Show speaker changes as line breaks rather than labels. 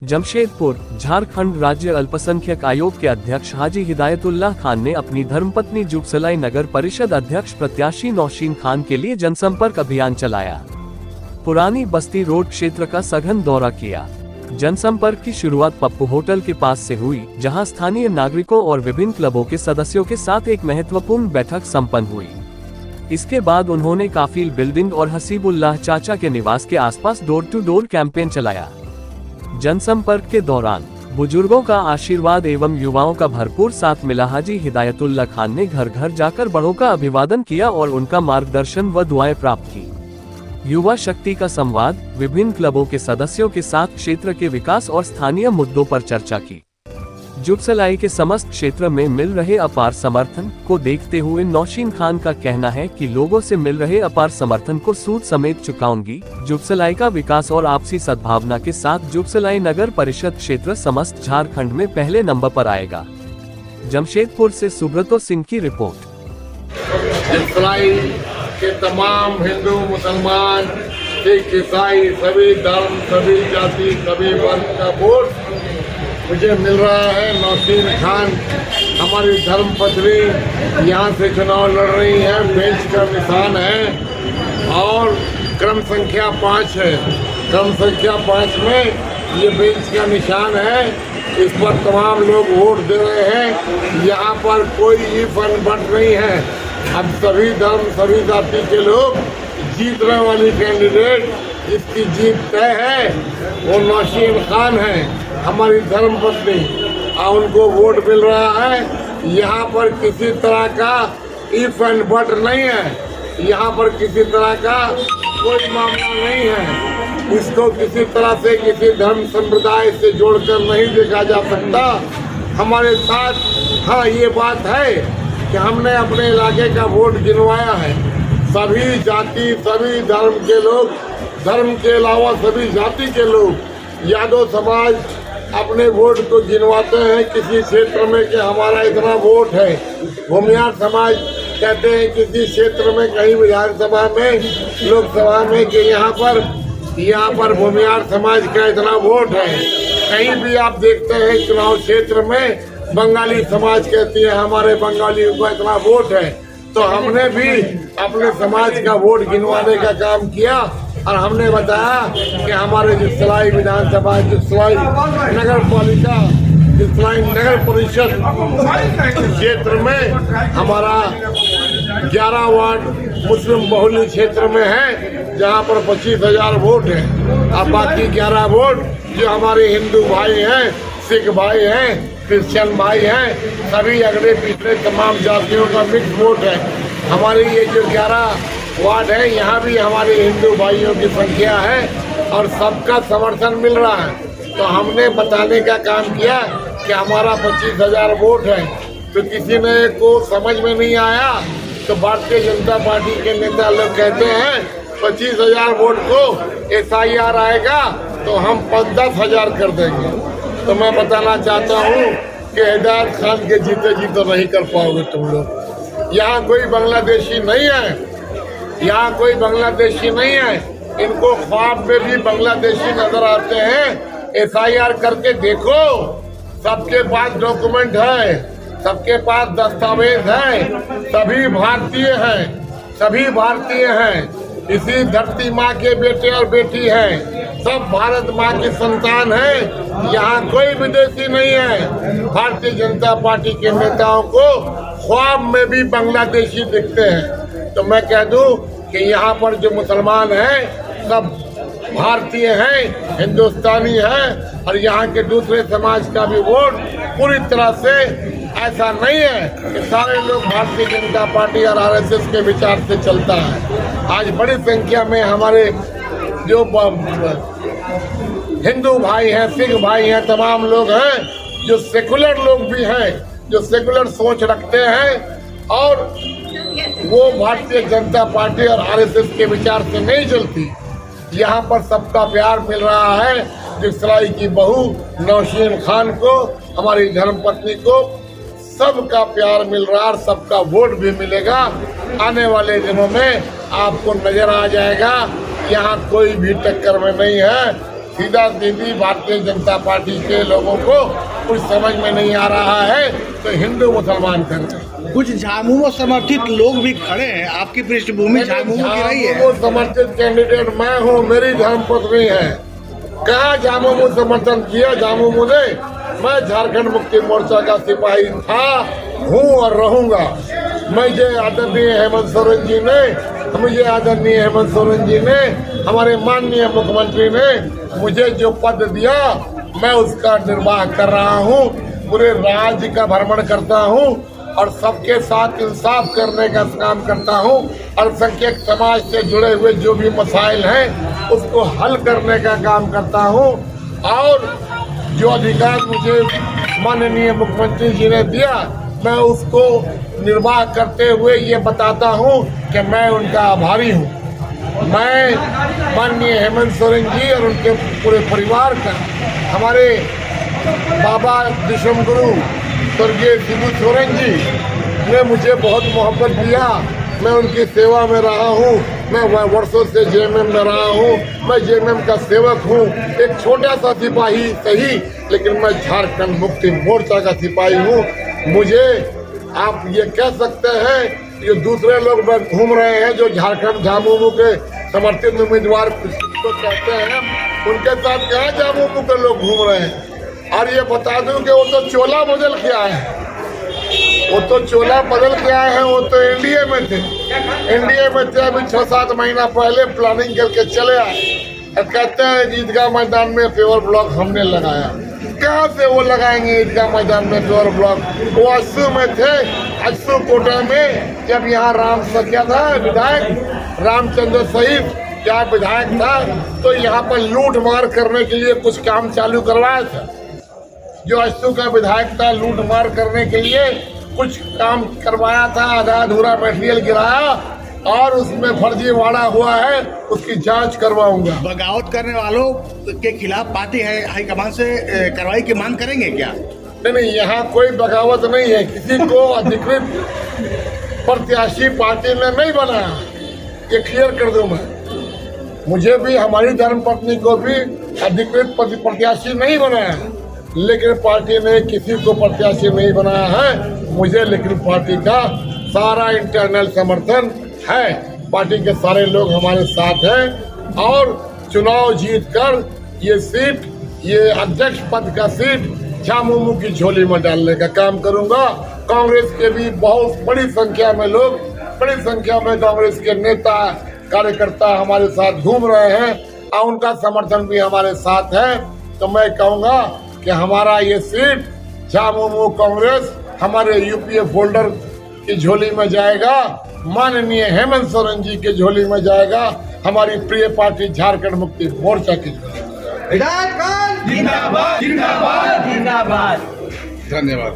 जमशेदपुर, झारखंड राज्य अल्पसंख्यक आयोग के अध्यक्ष हाजी हिदायतुल्लाह खान ने अपनी धर्मपत्नी जुगसलाई नगर परिषद अध्यक्ष प्रत्याशी नौशीन खान के लिए जनसंपर्क अभियान चलाया। पुरानी बस्ती रोड क्षेत्र का सघन दौरा किया। जनसंपर्क की शुरुआत पप्पू होटल के पास से हुई, जहां स्थानीय नागरिकों और विभिन्न क्लबों के सदस्यों के साथ एक महत्वपूर्ण बैठक संपन्न हुई। इसके बाद उन्होंने काफिल बिल्डिंग और हसीबुल्लाह चाचा के निवास के आसपास डोर टू डोर कैंपेन चलाया। जनसंपर्क के दौरान बुजुर्गों का आशीर्वाद एवं युवाओं का भरपूर साथ मिला। हाजी हिदायतुल्लाह खान ने घर घर जाकर बड़ों का अभिवादन किया और उनका मार्गदर्शन व दुआएं प्राप्त की। युवा शक्ति का संवाद, विभिन्न क्लबों के सदस्यों के साथ क्षेत्र के विकास और स्थानीय मुद्दों पर चर्चा की। जुगसलाई के समस्त क्षेत्र में मिल रहे अपार समर्थन को देखते हुए नौशीन खान का कहना है कि लोगों से मिल रहे अपार समर्थन को सूद समेत चुकाऊंगी। जुगसलाई का विकास और आपसी सद्भावना के साथ जुगसलाई नगर परिषद क्षेत्र समस्त झारखंड में पहले नंबर पर आएगा। जमशेदपुर से सुब्रतो सिंह की रिपोर्ट।
के तमाम हिंदू, मुसलमान, सिख, ईसाई, सभी धर्म, सभी जाति, सभी वर्ग का वोट मुझे मिल रहा है। नौशीन खान हमारी धर्म पत्नी यहाँ से चुनाव लड़ रही है, बेंच का निशान है और क्रम संख्या 5 है। क्रम संख्या 5 में ये बेंच का निशान है। इस पर तमाम लोग वोट दे रहे हैं। यहाँ पर कोई इफ एंड बट नहीं है। अब सभी धर्म, सभी जाति के लोग जीतने वाली कैंडिडेट जिसकी जीत तय है वो नौशीन खान है, हमारी धर्म पत्नी, और उनको वोट मिल रहा है। यहाँ पर किसी तरह का इफ एंड बट नहीं है। यहाँ पर किसी तरह का कोई मामला नहीं है। इसको किसी तरह से किसी धर्म संप्रदाय से जोड़कर नहीं देखा जा सकता। हमारे साथ हाँ ये बात है कि हमने अपने इलाके का वोट गिनवाया है। सभी जाति, सभी धर्म के लोग, धर्म के अलावा सभी जाति के लोग, यादव समाज अपने वोट को गिनवाते हैं किसी क्षेत्र में कि हमारा इतना वोट है। भूमियार समाज कहते हैं किसी क्षेत्र में, कहीं विधानसभा में, लोकसभा में कि यहाँ पर भूमियार समाज का इतना वोट है। कहीं भी आप देखते हैं चुनाव क्षेत्र में बंगाली समाज कहती है हमारे बंगालियों का इतना वोट है। तो हमने भी अपने समाज का वोट गिनवाने का काम किया और हमने बताया कि हमारे जुगसलाई विधानसभा, जुगसलाई नगर पालिका, जुगसलाई नगर परिषद क्षेत्र में हमारा 11 वार्ड मुस्लिम बहुल क्षेत्र में है, जहां पर 25,000 वोट है। अब बाकी 11 वोट जो हमारे हिंदू भाई हैं, सिख भाई हैं, क्रिश्चियन भाई हैं, सभी अगले पिछले तमाम जातियों का मिक्स वोट है। हमारी ये जो 11 वार्ड है, यहाँ भी हमारे हिंदू भाइयों की संख्या है और सबका समर्थन मिल रहा है। तो हमने बताने का काम किया कि हमारा 25,000 वोट है। तो किसी ने को समझ में नहीं आया तो भारतीय जनता पार्टी के नेता लोग कहते हैं 25,000 वोट को SIR आएगा तो हम 10,000 कर देंगे। तो मैं बताना चाहता हूँ कि हिदायत खान के जीते जी तो नहीं कर पाओगे तुम लोग। यहाँ कोई बांग्लादेशी नहीं है, यहाँ कोई बांग्लादेशी नहीं है। इनको ख्वाब में भी बांग्लादेशी नजर आते हैं। SIR करके देखो, सबके पास डॉक्यूमेंट है, सबके पास दस्तावेज है, सभी भारतीय हैं, सभी भारतीय हैं। इसी धरती माँ के बेटे और बेटी हैं, सब भारत माँ की संतान है। यहाँ कोई विदेशी नहीं है। भारतीय जनता पार्टी के नेताओं को ख्वाब में भी बांग्लादेशी दिखते हैं। तो मैं कह दूं कि यहाँ पर जो मुसलमान हैं सब भारतीय हैं, हिंदुस्तानी हैं और यहाँ के दूसरे समाज का भी वोट पूरी तरह से ऐसा नहीं है कि सारे लोग भारतीय जनता पार्टी और RSS के विचार से चलता है। आज बड़ी संख्या में हमारे जो हिंदू भाई हैं, सिख भाई हैं, तमाम लोग हैं जो सेकुलर लोग भी हैं, जो सेकुलर सोच रखते हैं और वो भारतीय जनता पार्टी और RSS के विचार से नहीं चलती। यहाँ पर सबका प्यार मिल रहा है। जुगसलाई की बहू नौशीन खान को, हमारी धर्मपत्नी को सबका प्यार मिल रहा है और सबका वोट भी मिलेगा। आने वाले दिनों में आपको नजर आ जाएगा यहाँ कोई भी टक्कर में नहीं है। सीधा सीधी भारतीय जनता पार्टी के लोगों को कुछ समझ में नहीं आ रहा है तो हिंदू मुसलमान कर रहे हैं।
कुछ झामुमो समर्थित लोग भी खड़े हैं, आपकी पृष्ठभूमि झामुमो की रही है।
झामुमो समर्थित कैंडिडेट मैं हूँ, मेरी धर्मपत्नी है। कहाँ झामुमो समर्थन किया झामुमो ने? मैं झारखंड मुक्ति मोर्चा का सिपाही था, हूँ और रहूंगा। मुझे आदरणीय हेमंत सोरेन जी ने हमारे माननीय मुख्यमंत्री ने मुझे जो पद दिया मैं उसका निर्वाह कर रहा हूँ। पूरे राज्य का भ्रमण करता हूँ और सबके साथ इंसाफ करने का काम करता हूँ। अल्पसंख्यक समाज से जुड़े हुए जो भी मसाइल हैं उसको हल करने का काम करता हूँ और जो अधिकार मुझे माननीय मुख्यमंत्री जी ने दिया मैं उसको निर्वाह करते हुए ये बताता हूँ कि मैं उनका आभारी हूँ। मैं माननीय हेमंत सोरेन जी और उनके पूरे परिवार का, हमारे बाबा विश्वगुरु स्वर्गीय शिबू सोरेन जी ने मुझे बहुत मोहब्बत दिया। मैं उनकी सेवा में रहा हूँ, मैं वर्षों से जेएमएम में रहा हूँ, मैं जेएमएम का सेवक हूँ। एक छोटा सा सिपाही सही, लेकिन मैं झारखंड मुक्ति मोर्चा का सिपाही हूँ। मुझे आप ये कह सकते हैं ये दूसरे लोग घूम रहे हैं जो झारखंड झामुमो के समर्थित उम्मीदवार को कहते हैं, उनके साथ कहाँ झामुमो के लोग घूम रहे हैं। और ये बता दूं कि वो तो चोला बदल के आए हैं, वो तो एनडीए में थे। अभी 6-7 महीना पहले प्लानिंग करके चले आए और कहते हैं ईदगाह मैदान में पेवर ब्लॉक हमने लगाया। कहाँ से वो लगाएंगे ईदगाह मैदान में पेवर ब्लॉक? वो अस्सू में थे, अस्सू कोटा में जब यहाँ क्या था विधायक रामचंद्र सहित क्या विधायक था, तो यहाँ पर लूट मार करने के लिए कुछ काम चालू करवाया था। जो अस्सू का विधायक था लूट मार करने के लिए कुछ काम करवाया था, आधा अधूरा मटेरियल गिराया और उसमें फर्जीवाड़ा हुआ है, उसकी जांच करवाऊंगा।
बगावत करने वालों के खिलाफ पार्टी हाईकमान से कार्रवाई की मांग करेंगे क्या?
नहीं, यहाँ कोई बगावत नहीं है। किसी को अधिकृत प्रत्याशी पार्टी ने नहीं बनाया, ये क्लियर कर दूं मैं। मुझे भी, हमारी धर्मपत्नी को भी अधिकृत प्रत्याशी नहीं बनाया, लेकिन पार्टी ने किसी को प्रत्याशी नहीं बनाया है। मुझे लेकिन पार्टी का सारा इंटरनल समर्थन है, पार्टी के सारे लोग हमारे साथ हैं और चुनाव जीतकर ये सीट, ये अध्यक्ष पद का सीट झामुमो की झोली में डालने का काम करूंगा। कांग्रेस के भी बहुत बड़ी संख्या में लोग, बड़ी संख्या में कांग्रेस के नेता कार्यकर्ता हमारे साथ घूम रहे हैं और उनका समर्थन भी हमारे साथ है। तो मैं कहूँगा कि हमारा ये सीट झामुमो कांग्रेस हमारे यूपीए फोल्डर की झोली में जाएगा, माननीय हेमंत सोरेन जी के झोली में जाएगा, हमारी प्रिय पार्टी झारखंड मुक्ति मोर्चा की झोली में जाएगा।
जिंदाबाद जिंदाबाद जिंदाबाद।
धन्यवाद।